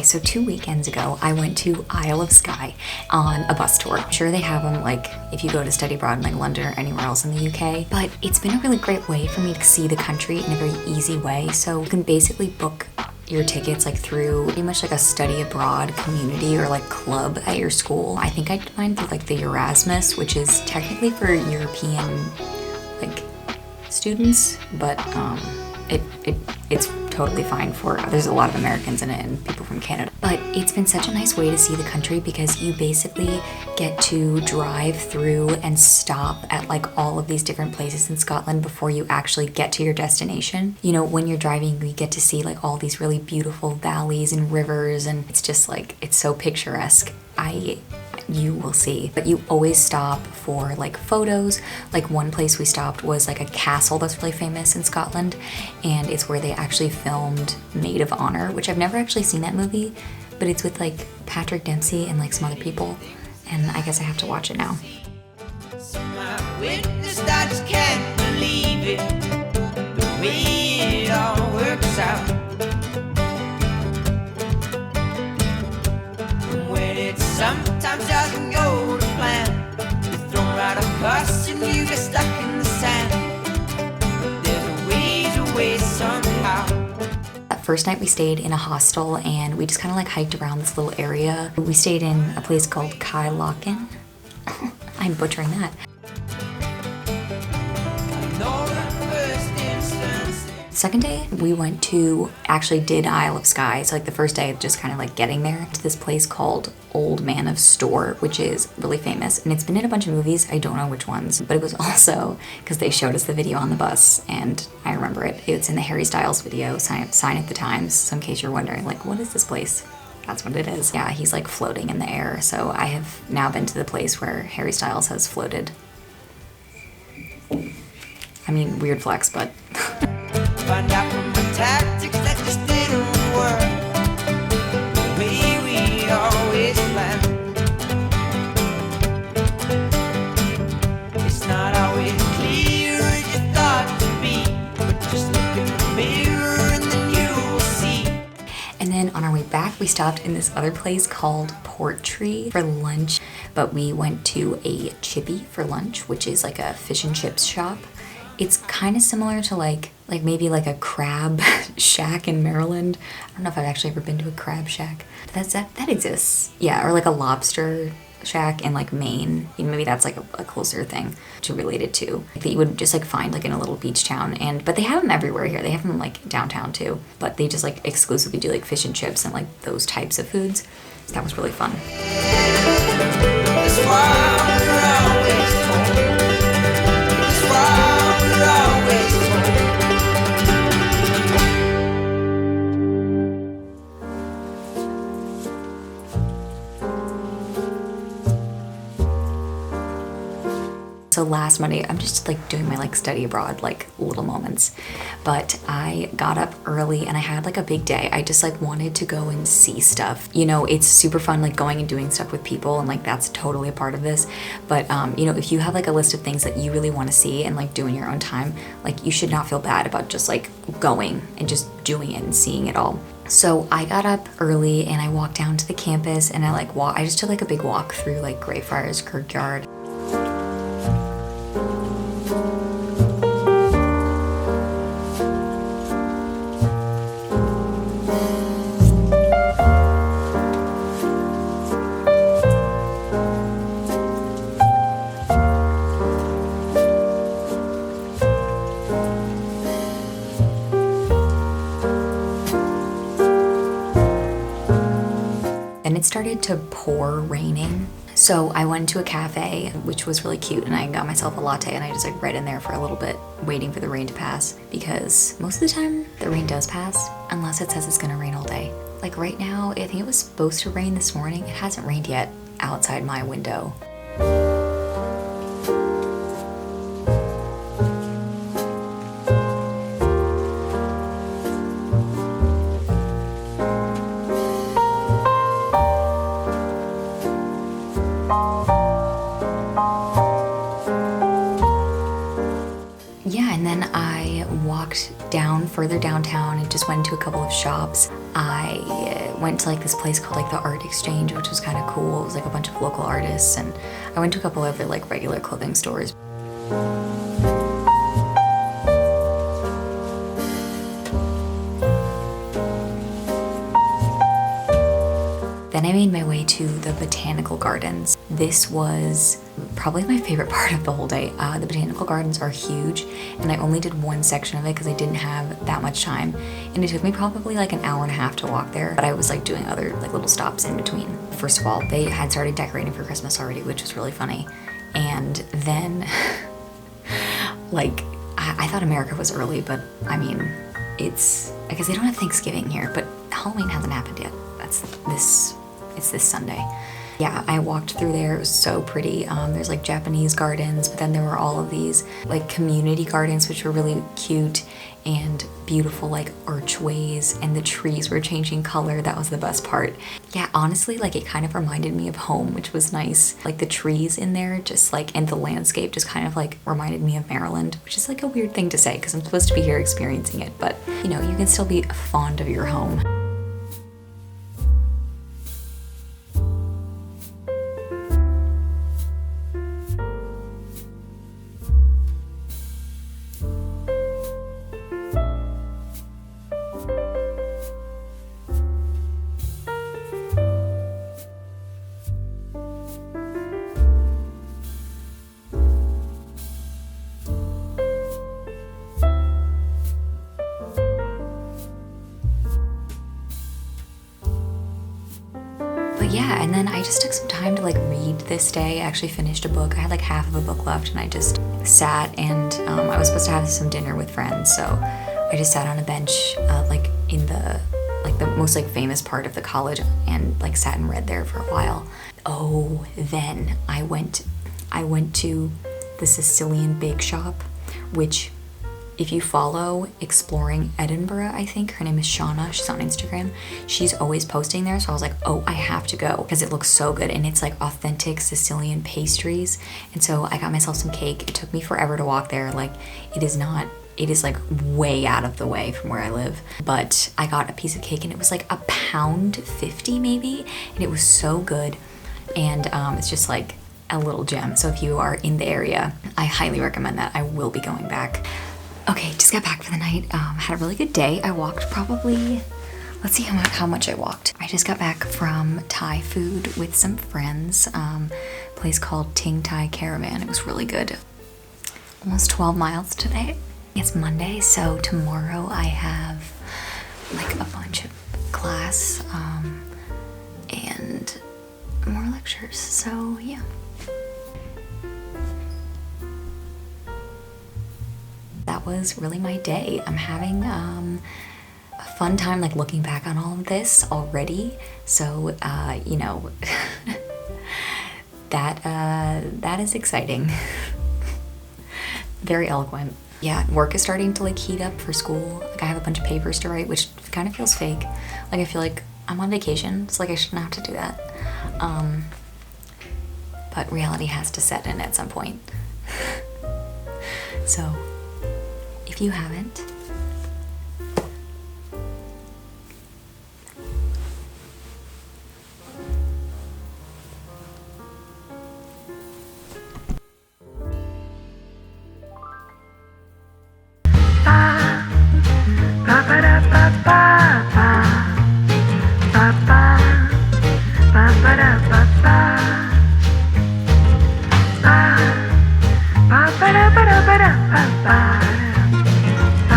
so 2 weekends ago, I went to Isle of Skye on a bus tour. I'm sure they have them like if you go to study abroad in like London or anywhere else in the UK, but it's been a really great way for me to see the country in a very easy way. So you can basically book your tickets like through pretty much like a study abroad community or like club at your school. I think I did mine through like the Erasmus, which is technically for European like students, but it's totally fine for, there's a lot of Americans in it and people from Canada. But it's been such a nice way to see the country because you basically get to drive through and stop at like all of these different places in Scotland before you actually get to your destination. You know, when you're driving, you get to see like all these really beautiful valleys and rivers, and it's just like, it's so picturesque. You will see, but you always stop for like photos. Like one place we stopped was like a castle that's really famous in Scotland, and it's where they actually filmed Maid of Honor, which I've never actually seen that movie, but it's with like Patrick Dempsey and like some other people, and I guess I have to watch it now. So my witness, I just can't believe it, the way it all works out. When it sometimes doesn't go to plan, you're thrown right across and you get stuck in the sand. But there's a way somehow. That first night we stayed in a hostel and we just kind of like hiked around this little area. We stayed in a place called Kylochen. I'm butchering that. Second day, we went to, actually did Isle of Skye. So like the first day, just kind of like getting there to this place called Old Man of Store, which is really famous. And it's been in a bunch of movies. I don't know which ones, but it was also because they showed us the video on the bus and I remember it. It's in the Harry Styles video, Sign at the Times. So in case you're wondering, like, what is this place? That's what it is. Yeah, he's like floating in the air. So I have now been to the place where Harry Styles has floated. I mean, weird flex, but... Find out from the tactics that just didn't work the way we always planned. It's not always clear as you thought to be, but just look in the mirror and then you will see. And then on our way back, we stopped in this other place called Portree for lunch, but we went to a chippy for lunch, which is like a fish and chips shop. It's kind of similar to like maybe like a crab shack in Maryland. I don't know if I've actually ever been to a crab shack, but that exists. Yeah, or like a lobster shack in like Maine. You know, maybe that's like a closer thing to relate it to. Like that you would just like find like in a little beach town, but they have them everywhere here. They have them like downtown too, but they just like exclusively do like fish and chips and like those types of foods. So that was really fun. That's why we're always told. That's why we're always told. So last Monday, I'm just like doing my like study abroad, like little moments, but I got up early and I had like a big day. I just like wanted to go and see stuff. You know, it's super fun like going and doing stuff with people, and like that's totally a part of this. But you know, if you have like a list of things that you really want to see and like do in your own time, like you should not feel bad about just like going and just doing it and seeing it all. So I got up early and I walked down to the campus and I just took like a big walk through like Greyfriars Kirkyard. Then it started to pour raining. So I went to a cafe, which was really cute, and I got myself a latte and I just like read in there for a little bit, waiting for the rain to pass, because most of the time the rain does pass, unless it says it's gonna rain all day. Like right now, I think it was supposed to rain this morning. It hasn't rained yet outside my window. further downtown and just went to a couple of shops. I went to like this place called like the Art Exchange, which was kind of cool. It was like a bunch of local artists, and I went to a couple other like regular clothing stores. Then I made my way to the botanical gardens. This was probably my favorite part of the whole day. The botanical gardens are huge, and I only did one section of it because I didn't have that much time. And it took me probably like an hour and a half to walk there, but I was like doing other like little stops in between. First of all, they had started decorating for Christmas already, which was really funny. And then, like, I thought America was early, but I mean, it's, I guess they don't have Thanksgiving here, but Halloween hasn't happened yet. It's this Sunday. Yeah, I walked through there. It was so pretty. There's like Japanese gardens, but then there were all of these like community gardens, which were really cute and beautiful, like archways, and the trees were changing color. That was the best part. Yeah, honestly, like it kind of reminded me of home, which was nice. Like the trees in there, just like, and the landscape just kind of like reminded me of Maryland, which is like a weird thing to say because I'm supposed to be here experiencing it, but you know, you can still be fond of your home. But yeah, and then I just took some time to like read this day. I actually finished a book. I had like half of a book left, and I just sat, and I was supposed to have some dinner with friends, so I just sat on a bench like in the most like famous part of the college, and like sat and read there for a while. Oh, then I went to the Sicilian bake shop, which if you follow Exploring Edinburgh, I think, her name is Shauna, she's on Instagram, she's always posting there, so I was like, oh, I have to go, because it looks so good, and it's like authentic Sicilian pastries, and so I got myself some cake. It took me forever to walk there, like, it is like way out of the way from where I live, but I got a piece of cake, and it was like £1.50 maybe, and it was so good, and it's just like a little gem, so if you are in the area, I highly recommend that. I will be going back. Okay, just got back for the night. Had a really good day. I walked probably, let's see how much I walked. I just got back from Thai food with some friends, place called Ting Thai Caravan. It was really good. Almost 12 miles today. It's Monday, so tomorrow I have like a bunch of class and more lectures, so yeah. That was really my day. I'm having a fun time like looking back on all of this already. So you know, that is exciting. Very eloquent. Yeah, work is starting to like heat up for school. Like I have a bunch of papers to write, which kind of feels fake. Like I feel like I'm on vacation. It's like I shouldn't have to do that. But reality has to set in at some point. So if you haven't,